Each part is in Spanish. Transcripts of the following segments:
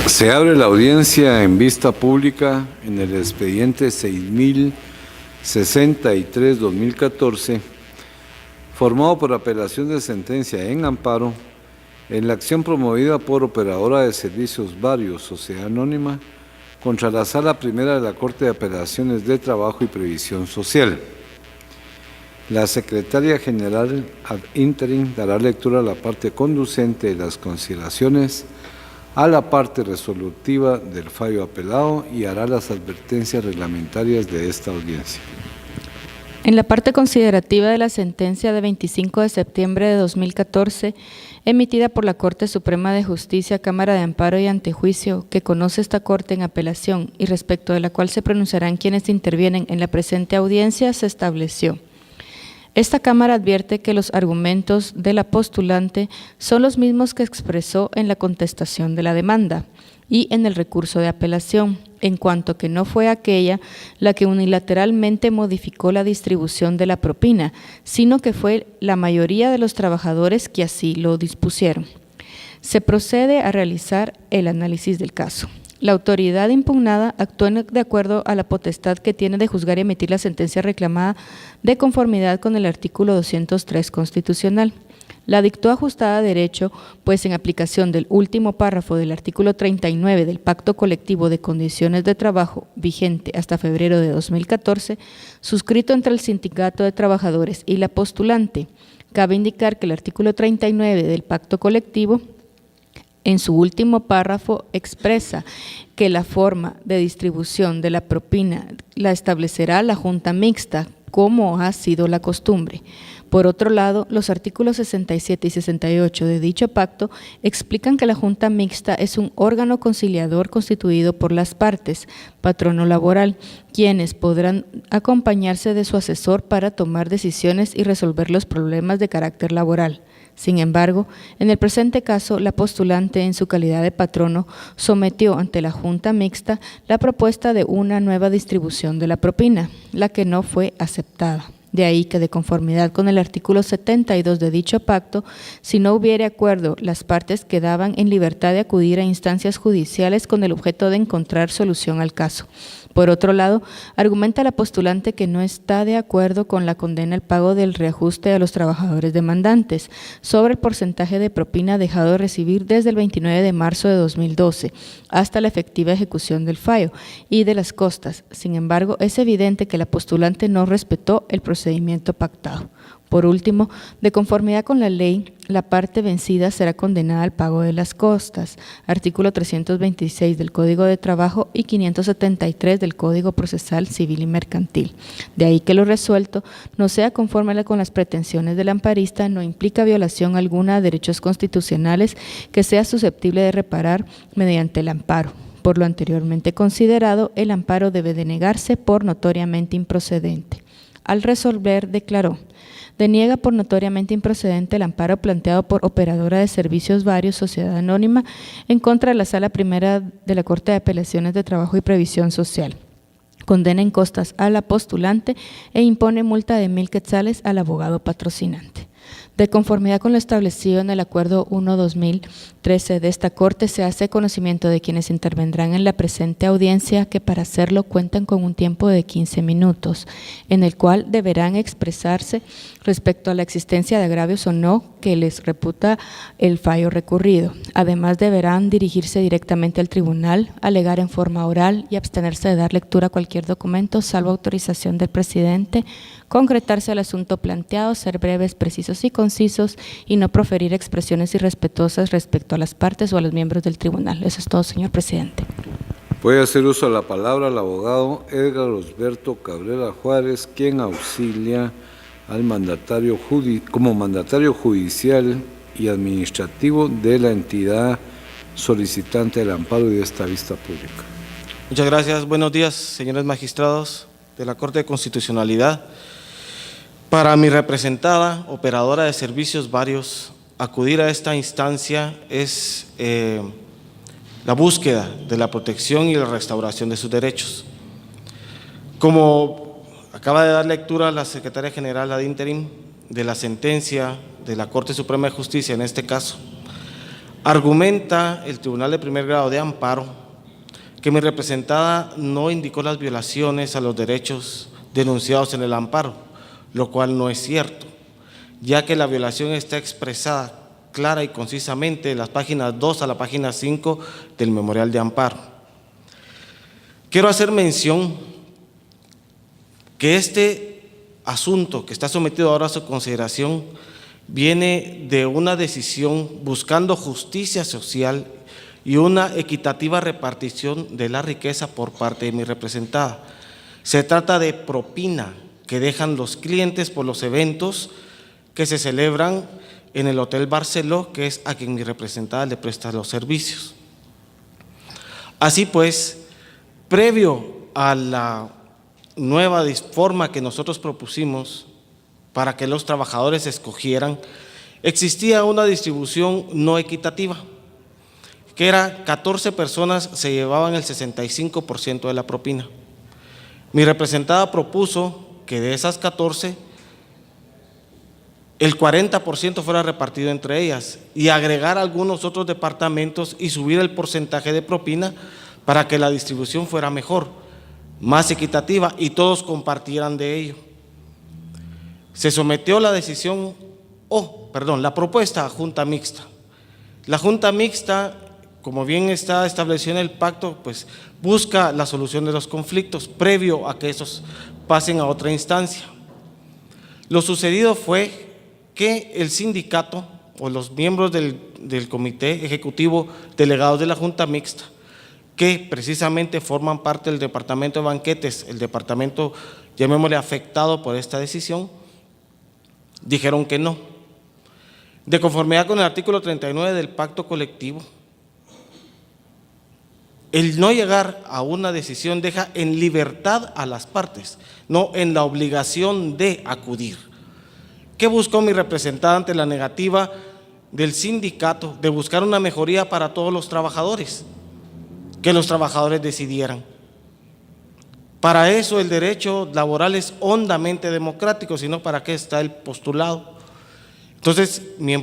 Se abre la audiencia en vista pública en el expediente 6063-2014, formado por apelación de sentencia en amparo, en la acción promovida por Operadora de Servicios Varios, Sociedad Anónima, contra la Sala Primera de la Corte de Apelaciones de Trabajo y Previsión Social. La Secretaria General ad interim dará lectura a la parte conducente de las consideraciones, a la parte resolutiva del fallo apelado y hará las advertencias reglamentarias de esta audiencia. En la parte considerativa de la sentencia de 25 de septiembre de 2014, emitida por la Corte Suprema de Justicia, Cámara de Amparo y Antejuicio, que conoce esta Corte en apelación y respecto de la cual se pronunciarán quienes intervienen en la presente audiencia, se estableció: esta Cámara advierte que los argumentos de la postulante son los mismos que expresó en la contestación de la demanda y en el recurso de apelación, en cuanto que no fue aquella la que unilateralmente modificó la distribución de la propina, sino que fue la mayoría de los trabajadores que así lo dispusieron. Se procede a realizar el análisis del caso. La autoridad impugnada actuó de acuerdo a la potestad que tiene de juzgar y emitir la sentencia reclamada de conformidad con el artículo 203 constitucional. La dictó ajustada a derecho, pues en aplicación del último párrafo del artículo 39 del Pacto Colectivo de Condiciones de Trabajo, vigente hasta febrero de 2014, suscrito entre el Sindicato de Trabajadores y la postulante. Cabe indicar que el artículo 39 del Pacto Colectivo, en su último párrafo, expresa que la forma de distribución de la propina la establecerá la Junta Mixta, como ha sido la costumbre. Por otro lado, los artículos 67 y 68 de dicho pacto explican que la Junta Mixta es un órgano conciliador constituido por las partes, patrono laboral, quienes podrán acompañarse de su asesor para tomar decisiones y resolver los problemas de carácter laboral. Sin embargo, en el presente caso, la postulante, en su calidad de patrono, sometió ante la Junta Mixta la propuesta de una nueva distribución de la propina, la que no fue aceptada. De ahí que, de conformidad con el artículo 72 de dicho pacto, si no hubiere acuerdo, las partes quedaban en libertad de acudir a instancias judiciales con el objeto de encontrar solución al caso. Por otro lado, argumenta la postulante que no está de acuerdo con la condena al pago del reajuste a los trabajadores demandantes sobre el porcentaje de propina dejado de recibir desde el 29 de marzo de 2012 hasta la efectiva ejecución del fallo y de las costas. Sin embargo, es evidente que la postulante no respetó el procedimiento pactado. Por último, de conformidad con la ley, la parte vencida será condenada al pago de las costas, artículo 326 del Código de Trabajo y 573 del Código Procesal Civil y Mercantil. De ahí que lo resuelto no sea conforme con las pretensiones del amparista, no implica violación alguna a derechos constitucionales que sea susceptible de reparar mediante el amparo. Por lo anteriormente considerado, el amparo debe denegarse por notoriamente improcedente. Al resolver, declaró: deniega por notoriamente improcedente el amparo planteado por Operadora de Servicios Varios, Sociedad Anónima, en contra de la Sala Primera de la Corte de Apelaciones de Trabajo y Previsión Social. Condena en costas a la postulante e impone multa de 1,000 quetzales al abogado patrocinante. De conformidad con lo establecido en el Acuerdo 1-2013 de esta Corte, se hace conocimiento de quienes intervendrán en la presente audiencia que para hacerlo cuentan con un tiempo de 15 minutos, en el cual deberán expresarse respecto a la existencia de agravios o no que les reputa el fallo recurrido. Además, deberán dirigirse directamente al tribunal, alegar en forma oral y abstenerse de dar lectura a cualquier documento, salvo autorización del presidente, concretarse el asunto planteado, ser breves, precisos y concisos y no proferir expresiones irrespetuosas respecto a las partes o a los miembros del tribunal. Eso es todo, señor presidente. Voy a hacer uso de la palabra al abogado Edgar Osberto Cabrera Juárez, quien auxilia al mandatario como mandatario judicial y administrativo de la entidad solicitante del amparo y de esta vista pública. Muchas gracias. Buenos días, señores magistrados de la Corte de Constitucionalidad. Para mi representada, Operadora de Servicios Varios, acudir a esta instancia es la búsqueda de la protección y la restauración de sus derechos. Como acaba de dar lectura la Secretaria General ad interim de la sentencia de la Corte Suprema de Justicia en este caso, Argumenta el Tribunal de Primer Grado de Amparo que mi representada no indicó las violaciones a los derechos denunciados en el amparo, lo cual no es cierto, ya que la violación está expresada clara y concisamente en las páginas 2 a la página 5 del Memorial de Amparo. Quiero hacer mención que este asunto que está sometido ahora a su consideración viene de una decisión buscando justicia social y una equitativa repartición de la riqueza por parte de mi representada. Se trata de propina que dejan los clientes por los eventos que se celebran en el Hotel Barceló, que es a quien mi representada le presta los servicios. Así pues, previo a la nueva forma que nosotros propusimos para que los trabajadores escogieran, existía una distribución no equitativa, que era 14 personas se llevaban el 65% de la propina. Mi representada propuso que de esas 14, el 40% fuera repartido entre ellas y agregar algunos otros departamentos y subir el porcentaje de propina para que la distribución fuera mejor, más equitativa y todos compartieran de ello. Se sometió la la propuesta a Junta Mixta. La Junta Mixta, como bien está establecido en el pacto, pues busca la solución de los conflictos previo a que esos pasen a otra instancia. Lo sucedido fue que el sindicato o los miembros del comité ejecutivo delegados de la Junta Mixta, que precisamente forman parte del departamento de banquetes, el departamento, llamémosle, afectado por esta decisión, dijeron que no. De conformidad con el artículo 39 del pacto colectivo, el no llegar a una decisión deja en libertad a las partes, no en la obligación de acudir. ¿Qué buscó mi representada ante la negativa del sindicato de buscar una mejoría para todos los trabajadores? Que los trabajadores decidieran. Para eso el derecho laboral es hondamente democrático, sino para qué está el postulado. Entonces mi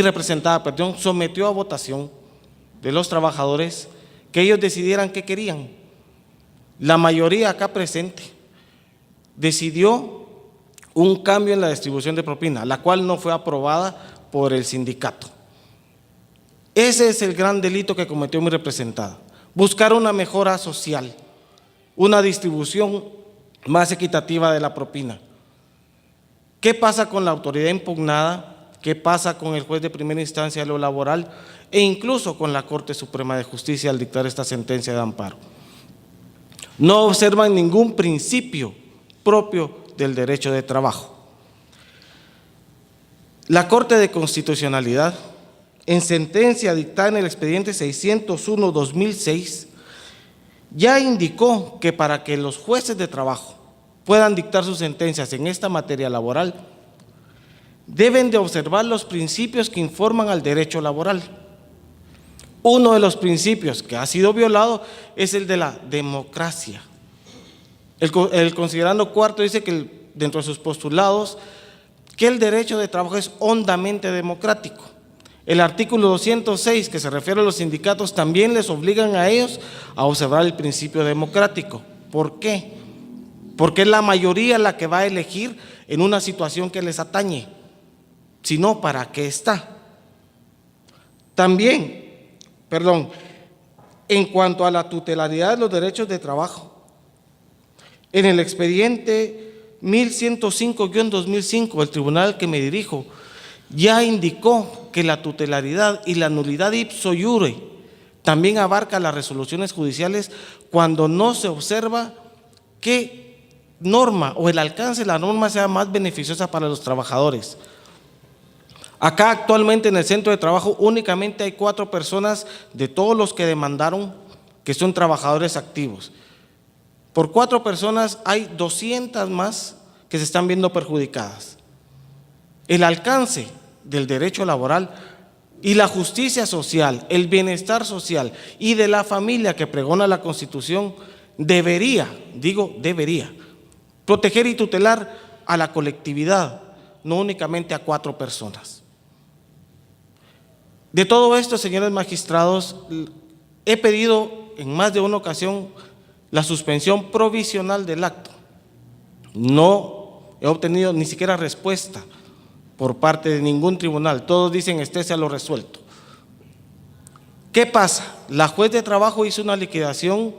representada, sometió a votación de los trabajadores que ellos decidieran qué querían. La mayoría acá presente decidió un cambio en la distribución de propina, la cual no fue aprobada por el sindicato. Ese es el gran delito que cometió mi representada, buscar una mejora social, una distribución más equitativa de la propina. ¿Qué pasa con la autoridad impugnada? ¿Qué pasa con el juez de primera instancia de lo laboral? E incluso con la Corte Suprema de Justicia al dictar esta sentencia de amparo. No observan ningún principio propio del derecho de trabajo. La Corte de Constitucionalidad, en sentencia dictada en el expediente 601/2006, ya indicó que para que los jueces de trabajo puedan dictar sus sentencias en esta materia laboral, deben de observar los principios que informan al derecho laboral. Uno de los principios que ha sido violado es el de la democracia. El considerando cuarto dice que dentro de sus postulados que el derecho de trabajo es hondamente democrático. El artículo 206, que se refiere a los sindicatos, también les obligan a ellos a observar el principio democrático. ¿Por qué? Porque es la mayoría la que va a elegir en una situación que les atañe. Si no, ¿para qué está? También, en cuanto a la tutelaridad de los derechos de trabajo, en el expediente 1105-2005, el tribunal al que me dirijo, ya indicó que la tutelaridad y la nulidad ipso iure también abarca las resoluciones judiciales cuando no se observa qué norma o el alcance de la norma sea más beneficiosa para los trabajadores. Acá actualmente en el centro de trabajo únicamente hay 4 personas de todos los que demandaron que son trabajadores activos. Por 4 personas hay 200 más que se están viendo perjudicadas. El alcance del derecho laboral y la justicia social, el bienestar social y de la familia que pregona la Constitución debería proteger y tutelar a la colectividad, no únicamente a 4 personas. De todo esto, señores magistrados, he pedido en más de una ocasión la suspensión provisional del acto. No he obtenido ni siquiera respuesta por parte de ningún tribunal. Todos dicen estése a lo resuelto. ¿Qué pasa? La juez de trabajo hizo una liquidación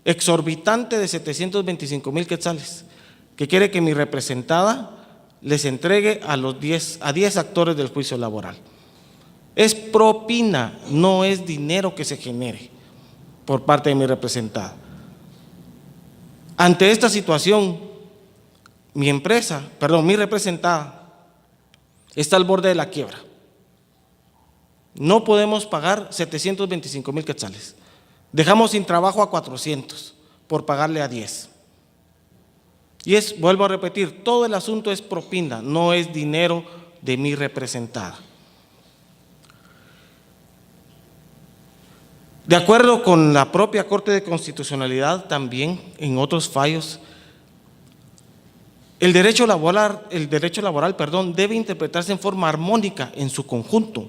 exorbitante de 725,000 quetzales, que quiere que mi representada les entregue a 10 actores del juicio laboral. Es propina, no es dinero que se genere por parte de mi representada. Ante esta situación, mi representada está al borde de la quiebra. No podemos pagar 725,000 quetzales. Dejamos sin trabajo a 400 por pagarle a 10. Y vuelvo a repetir, todo el asunto es propina, no es dinero de mi representada. De acuerdo con la propia Corte de Constitucionalidad, también en otros fallos, el derecho laboral, debe interpretarse en forma armónica en su conjunto.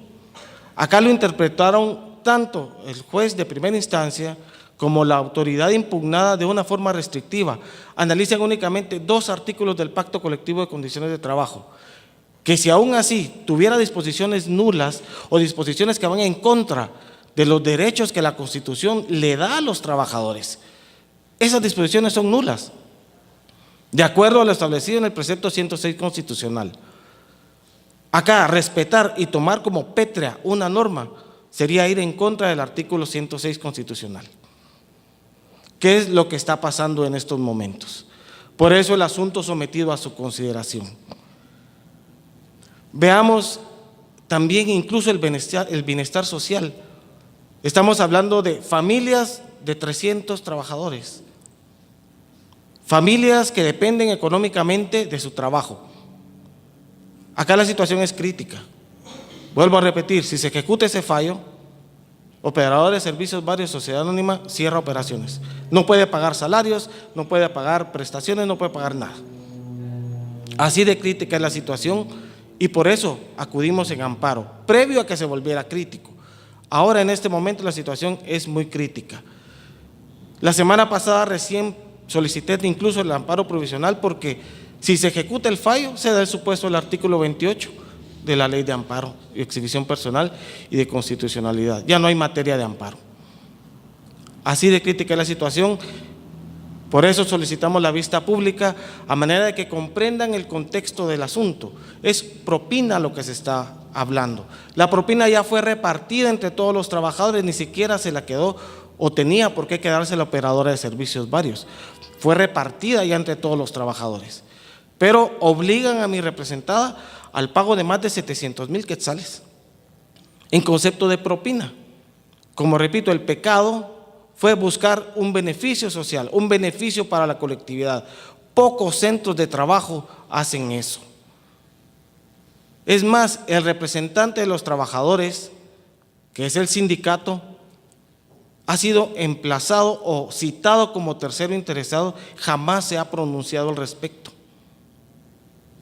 Acá lo interpretaron tanto el juez de primera instancia como la autoridad impugnada de una forma restrictiva. Analizan únicamente 2 artículos del Pacto Colectivo de Condiciones de Trabajo, que si aún así tuviera disposiciones nulas o disposiciones que van en contra de los derechos que la Constitución le da a los trabajadores, esas disposiciones son nulas, de acuerdo a lo establecido en el precepto 106 constitucional. Acá, respetar y tomar como pétrea una norma sería ir en contra del artículo 106 constitucional. ¿Qué es lo que está pasando en estos momentos? Por eso el asunto sometido a su consideración. Veamos también incluso el bienestar social. Estamos hablando de familias de 300 trabajadores, familias que dependen económicamente de su trabajo. Acá la situación es crítica. Vuelvo a repetir, si se ejecuta ese fallo, Operador de Servicios Varios, Sociedad Anónima, cierra operaciones. No puede pagar salarios, no puede pagar prestaciones, no puede pagar nada. Así de crítica es la situación y por eso acudimos en amparo, previo a que se volviera crítico. Ahora en este momento la situación es muy crítica. La semana pasada recién solicité incluso el amparo provisional porque si se ejecuta el fallo se da el supuesto del artículo 28 de la Ley de Amparo y Exhibición Personal y de Constitucionalidad. Ya no hay materia de amparo. Así de crítica es la situación. Por eso solicitamos la vista pública a manera de que comprendan el contexto del asunto. Es propina lo que se está hablando. La propina ya fue repartida entre todos los trabajadores, ni siquiera se la quedó o tenía por qué quedarse la operadora de servicios varios. Fue repartida ya entre todos los trabajadores. Pero obligan a mi representada al pago de más de 700,000 quetzales en concepto de propina. Como repito, el pecado fue buscar un beneficio social, un beneficio para la colectividad. Pocos centros de trabajo hacen eso. Es más, el representante de los trabajadores, que es el sindicato, ha sido emplazado o citado como tercero interesado, jamás se ha pronunciado al respecto.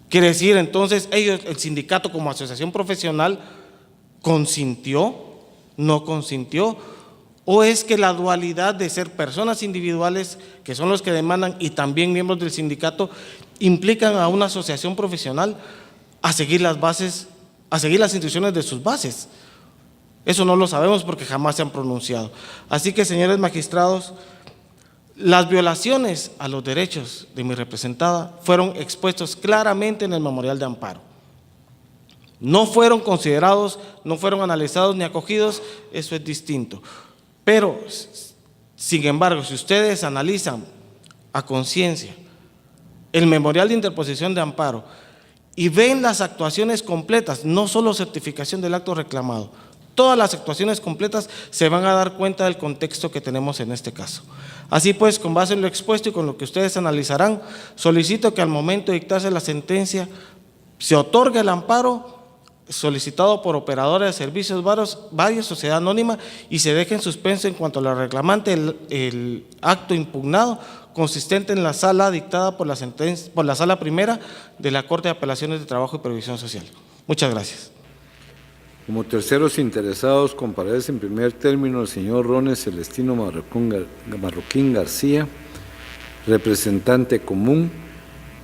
Quiere decir, entonces, ellos, el sindicato como asociación profesional, ¿consintió? ¿No consintió? ¿O es que la dualidad de ser personas individuales, que son los que demandan, y también miembros del sindicato, implican a una asociación profesional a seguir las bases, a seguir las instrucciones de sus bases? Eso no lo sabemos porque jamás se han pronunciado. Así que, señores magistrados, las violaciones a los derechos de mi representada fueron expuestos claramente en el memorial de amparo. No fueron considerados, no fueron analizados ni acogidos, eso es distinto. Pero, sin embargo, si ustedes analizan a conciencia el memorial de interposición de amparo y ven las actuaciones completas, no solo certificación del acto reclamado, todas las actuaciones completas, se van a dar cuenta del contexto que tenemos en este caso. Así pues, con base en lo expuesto y con lo que ustedes analizarán, solicito que al momento de dictarse la sentencia se otorgue el amparo solicitado por operadora de servicios varios, Sociedad Anónima, y se deje en suspenso en cuanto a la reclamante el acto impugnado consistente en la sala dictada por la sala primera de la Corte de Apelaciones de Trabajo y Previsión Social. Muchas gracias. Como terceros interesados comparece en primer término el señor Rones Celestino Marroquín García, representante común,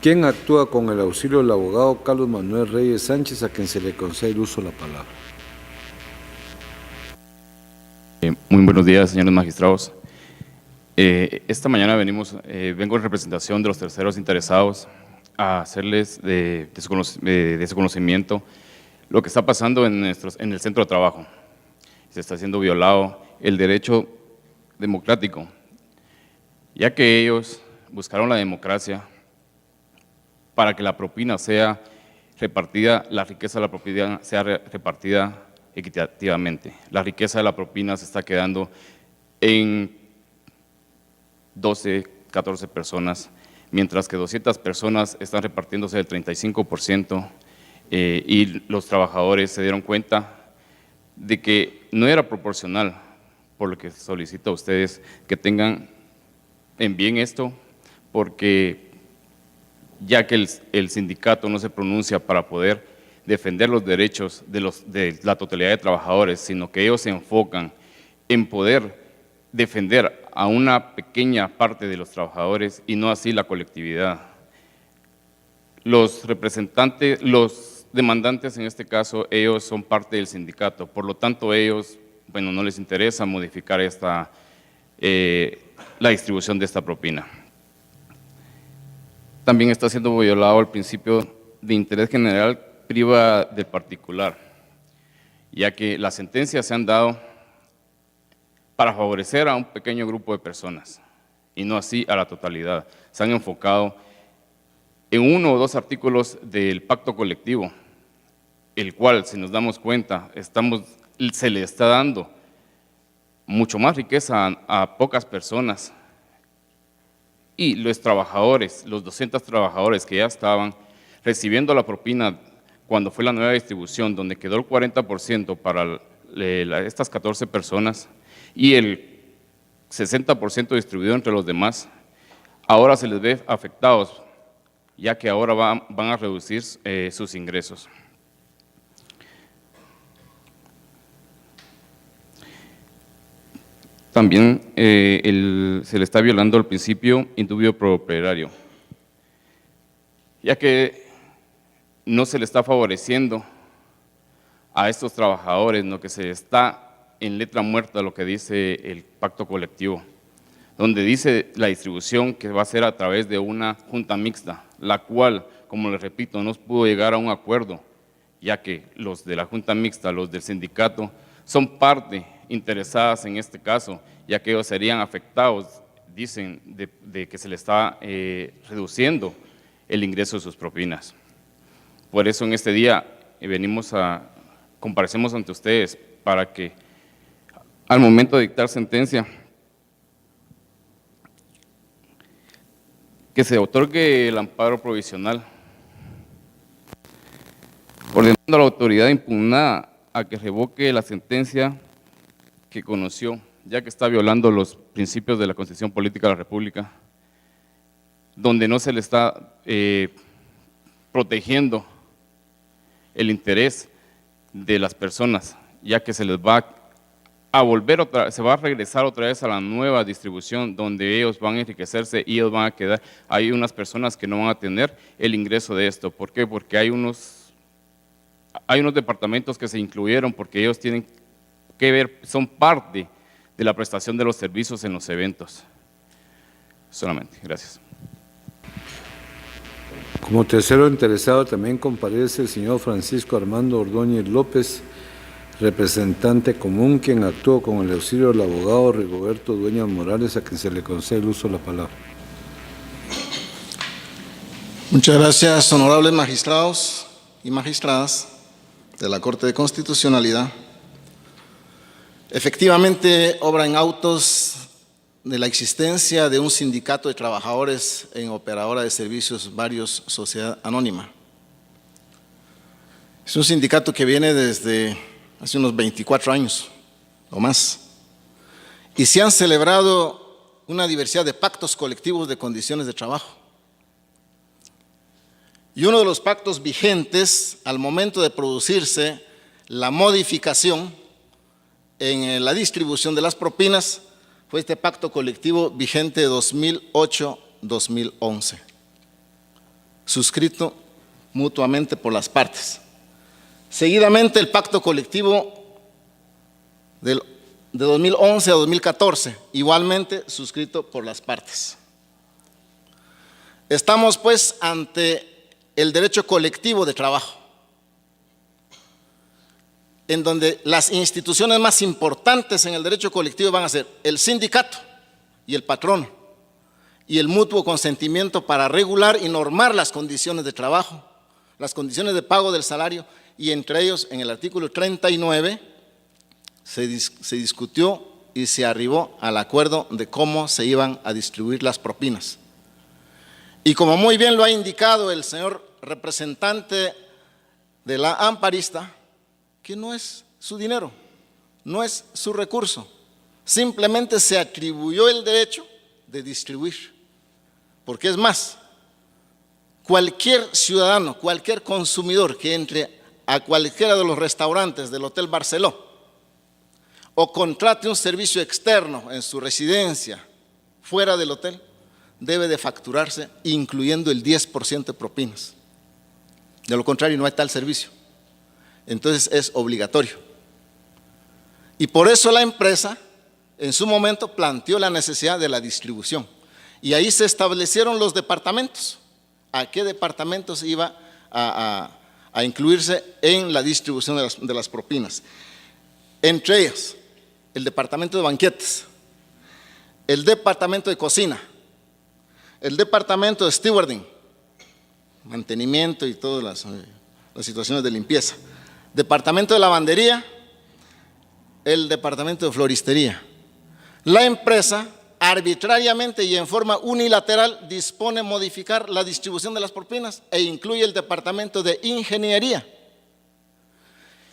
quien actúa con el auxilio del abogado Carlos Manuel Reyes Sánchez, a quien se le concede el uso de la palabra. Muy buenos días, señores magistrados. Esta mañana vengo en representación de los terceros interesados a hacerles de su conocimiento lo que está pasando en el centro de trabajo. Se está siendo violado el derecho democrático, ya que ellos buscaron la democracia para que la propina sea repartida, la riqueza de la propina sea repartida equitativamente. La riqueza de la propina se está quedando en 12, 14 personas, mientras que 200 personas están repartiéndose el 35%, y los trabajadores se dieron cuenta de que no era proporcional, por lo que solicito a ustedes que tengan en bien esto, porque ya que el sindicato no se pronuncia para poder defender los derechos de la totalidad de trabajadores, sino que ellos se enfocan en poder defender a una pequeña parte de los trabajadores y no así la colectividad. Los representantes, los demandantes en este caso, ellos son parte del sindicato, por lo tanto ellos, bueno, no les interesa modificar la distribución de esta propina. También está siendo violado el principio de interés general priva del particular, ya que las sentencias se han dado para favorecer a un pequeño grupo de personas y no así a la totalidad. Se han enfocado en 1 o 2 artículos del pacto colectivo, el cual, si nos damos cuenta, se le está dando mucho más riqueza a pocas personas, y los trabajadores, los 200 trabajadores que ya estaban recibiendo la propina cuando fue la nueva distribución, donde quedó el 40% para estas 14 personas y el 60% distribuido entre los demás, ahora se les ve afectados, ya que ahora van a reducir sus ingresos. También se le está violando el principio indubio pro operario, ya que no se le está favoreciendo a estos trabajadores, no, que se está en letra muerta lo que dice el pacto colectivo, donde dice la distribución que va a ser a través de una junta mixta, la cual, como les repito, no pudo llegar a un acuerdo, ya que los de la junta mixta, los del sindicato, son parte interesadas en este caso, ya que ellos serían afectados, dicen, de que se le está reduciendo el ingreso de sus propinas. Por eso en este día comparecemos ante ustedes para que al momento de dictar sentencia, que se otorgue el amparo provisional, ordenando a la autoridad impugnada a que revoque la sentencia que conoció, ya que está violando los principios de la Constitución Política de la República, donde no se le está protegiendo el interés de las personas, ya que se les va se va a regresar otra vez a la nueva distribución, donde ellos van a enriquecerse y ellos van a quedar. Hay unas personas que no van a tener el ingreso de esto. ¿Por qué? Porque hay unos departamentos que se incluyeron porque ellos tienen que ver, son parte de la prestación de los servicios en los eventos. Solamente, gracias. Como tercero interesado también comparece el señor Francisco Armando Ordóñez López, representante común, quien actuó con el auxilio del abogado Rigoberto Dueñas Morales, a quien se le concede el uso de la palabra. Muchas gracias, honorables magistrados y magistradas de la Corte de Constitucionalidad. Efectivamente, obra en autos de la existencia de un sindicato de trabajadores en operadora de servicios varios Sociedad Anónima. Es un sindicato que viene desde hace unos 24 años o más, y se han celebrado una diversidad de pactos colectivos de condiciones de trabajo. Y uno de los pactos vigentes al momento de producirse la modificación en la distribución de las propinas fue este pacto colectivo vigente de 2008-2011, suscrito mutuamente por las partes. Seguidamente, el pacto colectivo de 2011 a 2014, igualmente suscrito por las partes. Estamos pues ante el derecho colectivo de trabajo, en donde las instituciones más importantes en el derecho colectivo van a ser el sindicato y el patrono, y el mutuo consentimiento para regular y normar las condiciones de trabajo, las condiciones de pago del salario, y entre ellos, en el artículo 39, se discutió y se arribó al acuerdo de cómo se iban a distribuir las propinas. Y como muy bien lo ha indicado el señor representante de la amparista, que no es su dinero, no es su recurso, simplemente se atribuyó el derecho de distribuir. Porque es más, cualquier ciudadano, cualquier consumidor que entre a cualquiera de los restaurantes del Hotel Barceló o contrate un servicio externo en su residencia fuera del hotel, debe de facturarse incluyendo el 10% de propinas. De lo contrario, no hay tal servicio. Entonces es obligatorio. Y por eso la empresa en su momento planteó la necesidad de la distribución. Y ahí se establecieron los departamentos. ¿A qué departamentos iba a incluirse en la distribución de las propinas? Entre ellos, el departamento de banquetes, el departamento de cocina, el departamento de stewarding, mantenimiento y todas las situaciones de limpieza, departamento de lavandería, el departamento de floristería. La empresa arbitrariamente y en forma unilateral dispone modificar la distribución de las propinas e incluye el departamento de ingeniería,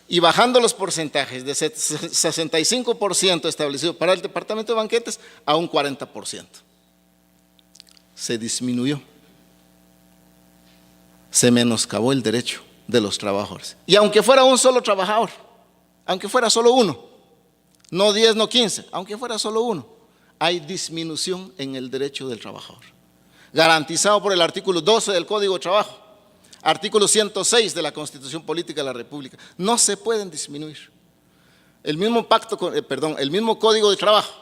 y bajando los porcentajes de 65% establecido para el departamento de banquetes a un 40%. Se disminuyó, se menoscabó el derecho de los trabajadores. Y aunque fuera un solo trabajador, aunque fuera solo uno, no 10, no 15, aunque fuera solo uno, hay disminución en el derecho del trabajador, garantizado por el artículo 12 del Código de Trabajo, artículo 106 de la Constitución Política de la República. No se pueden disminuir. El mismo el mismo Código de Trabajo,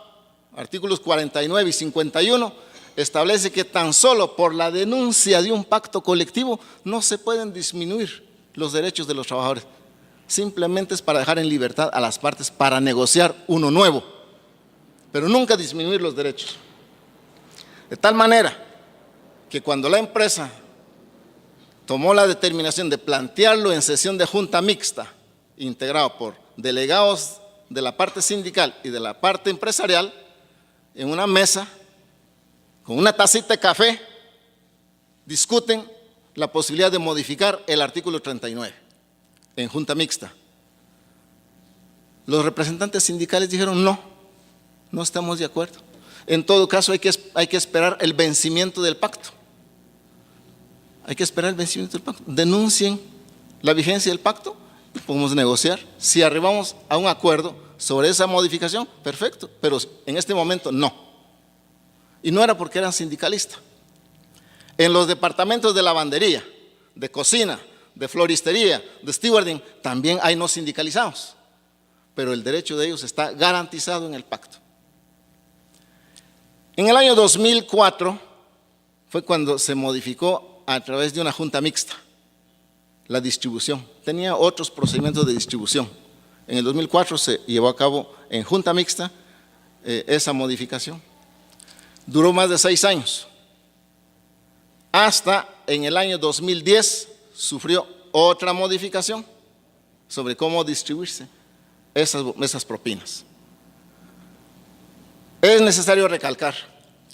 artículos 49 y 51, establece que tan solo por la denuncia de un pacto colectivo no se pueden disminuir los derechos de los trabajadores. Simplemente es para dejar en libertad a las partes para negociar uno nuevo, pero nunca disminuir los derechos. De tal manera que cuando la empresa tomó la determinación de plantearlo en sesión de junta mixta, integrado por delegados de la parte sindical y de la parte empresarial, en una mesa, con una tacita de café, discuten la posibilidad de modificar el artículo 39 en junta mixta. Los representantes sindicales dijeron no estamos de acuerdo. En todo caso hay que esperar el vencimiento del pacto. Hay que esperar el vencimiento del pacto. Denuncien la vigencia del pacto y podemos negociar. Si arribamos a un acuerdo sobre esa modificación, perfecto, pero en este momento no. Y no era porque eran sindicalistas. En los departamentos de lavandería, de cocina, de floristería, de stewarding, también hay no sindicalizados, pero el derecho de ellos está garantizado en el pacto. En el año 2004 fue cuando se modificó a través de una junta mixta la distribución. Tenía otros procedimientos de distribución. En el 2004 se llevó a cabo en junta mixta esa modificación. Duró más de 6 años. Hasta en el año 2010 sufrió otra modificación sobre cómo distribuirse esas propinas. Es necesario recalcar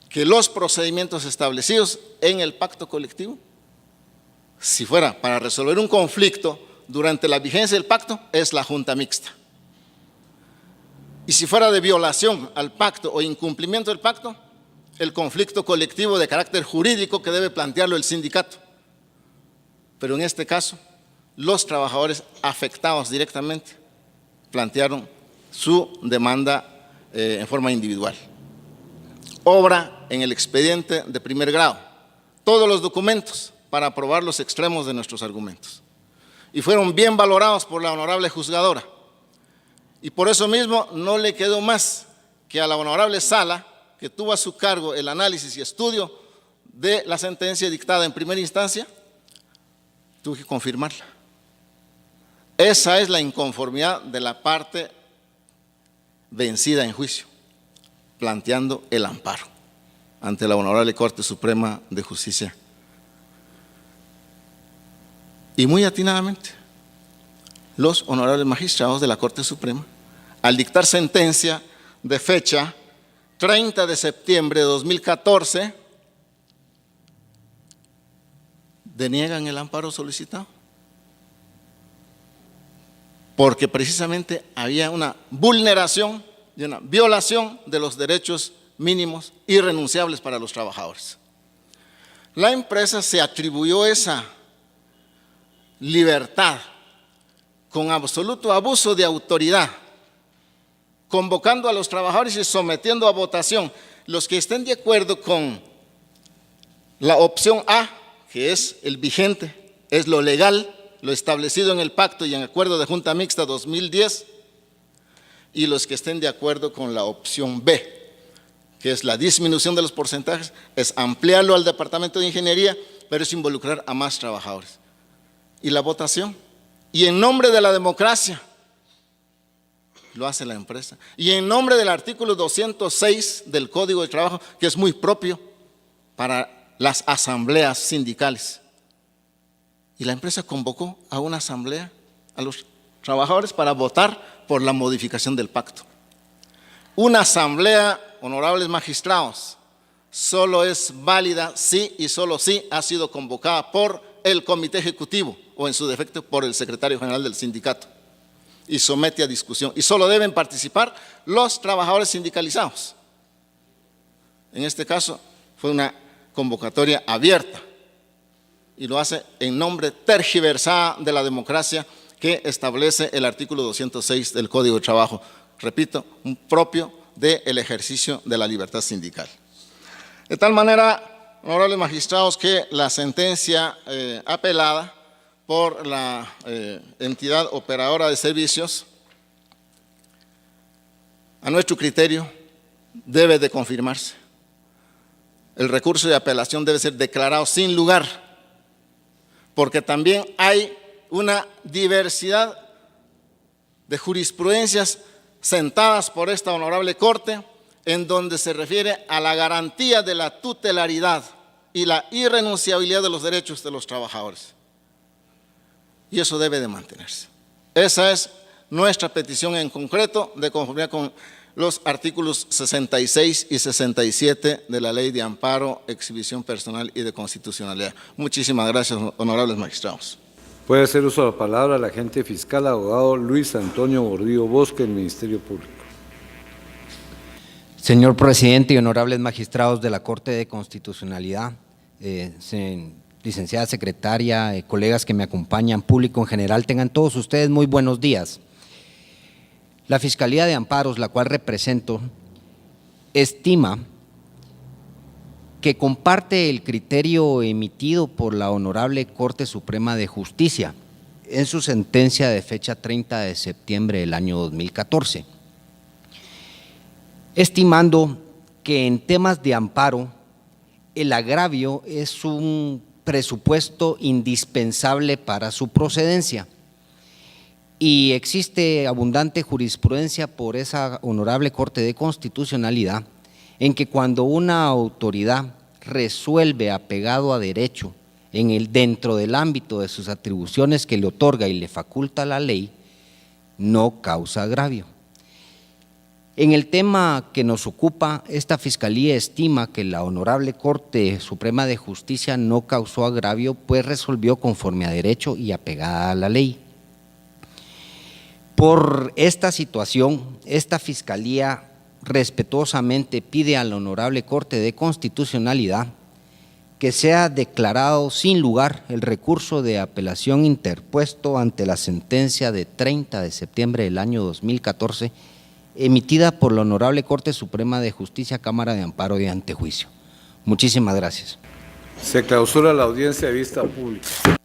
que los procedimientos establecidos en el pacto colectivo, si fuera para resolver un conflicto durante la vigencia del pacto, es la junta mixta. Y si fuera de violación al pacto o incumplimiento del pacto, el conflicto colectivo de carácter jurídico que debe plantearlo el sindicato. Pero en este caso, los trabajadores afectados directamente plantearon su demanda en forma individual. Obra en el expediente de primer grado, todos los documentos para aprobar los extremos de nuestros argumentos. Y fueron bien valorados por la honorable juzgadora. Y por eso mismo no le quedó más que a la honorable sala, que tuvo a su cargo el análisis y estudio de la sentencia dictada en primera instancia, tuvo que confirmarla. Esa es la inconformidad de la parte vencida en juicio, planteando el amparo ante la Honorable Corte Suprema de Justicia. Y muy atinadamente, los honorables magistrados de la Corte Suprema, al dictar sentencia de fecha 30 de septiembre de 2014, deniegan el amparo solicitado, porque precisamente había una vulneración y una violación de los derechos mínimos irrenunciables para los trabajadores. La empresa se atribuyó esa libertad con absoluto abuso de autoridad, convocando a los trabajadores y sometiendo a votación. Los que estén de acuerdo con la opción A, que es el vigente, es lo legal, lo establecido en el pacto y en acuerdo de Junta Mixta 2010, y los que estén de acuerdo con la opción B, que es la disminución de los porcentajes, es ampliarlo al Departamento de Ingeniería, pero es involucrar a más trabajadores. Y la votación, y en nombre de la democracia, lo hace la empresa, y en nombre del artículo 206 del Código de Trabajo, que es muy propio para las asambleas sindicales. Y la empresa convocó a una asamblea a los trabajadores para votar por la modificación del pacto. Una asamblea, honorables magistrados, solo es válida si y solo si ha sido convocada por el comité ejecutivo o en su defecto por el secretario general del sindicato y somete a discusión, y solo deben participar los trabajadores sindicalizados. En este caso fue una convocatoria abierta y lo hace en nombre tergiversada de la democracia que establece el artículo 206 del Código de Trabajo, repito, un propio del ejercicio de la libertad sindical. De tal manera, honorables magistrados, que la sentencia apelada por la entidad operadora de servicios, a nuestro criterio, debe de confirmarse. El recurso de apelación debe ser declarado sin lugar, porque también hay una diversidad de jurisprudencias sentadas por esta honorable Corte, en donde se refiere a la garantía de la tutelaridad y la irrenunciabilidad de los derechos de los trabajadores. Y eso debe de mantenerse. Esa es nuestra petición en concreto, de conformidad con los artículos 66 y 67 de la Ley de Amparo, Exhibición Personal y de Constitucionalidad. Muchísimas gracias, honorables magistrados. Puede hacer uso de la palabra el agente fiscal, abogado Luis Antonio Gordillo Bosque, del Ministerio Público. Señor presidente y honorables magistrados de la Corte de Constitucionalidad, licenciada secretaria, colegas que me acompañan, público en general, tengan todos ustedes muy buenos días. La Fiscalía de Amparos, la cual represento, estima que comparte el criterio emitido por la Honorable Corte Suprema de Justicia en su sentencia de fecha 30 de septiembre del año 2014, estimando que en temas de amparo el agravio es un presupuesto indispensable para su procedencia. Y existe abundante jurisprudencia por esa honorable Corte de Constitucionalidad en que cuando una autoridad resuelve apegado a derecho dentro del ámbito de sus atribuciones que le otorga y le faculta la ley, no causa agravio. En el tema que nos ocupa, esta Fiscalía estima que la Honorable Corte Suprema de Justicia no causó agravio, pues resolvió conforme a derecho y apegada a la ley. Por esta situación, esta Fiscalía respetuosamente pide a la Honorable Corte de Constitucionalidad que sea declarado sin lugar el recurso de apelación interpuesto ante la sentencia de 30 de septiembre del año 2014, emitida por la Honorable Corte Suprema de Justicia, Cámara de Amparo y Antejuicio. Muchísimas gracias. Se clausura la audiencia de vista pública.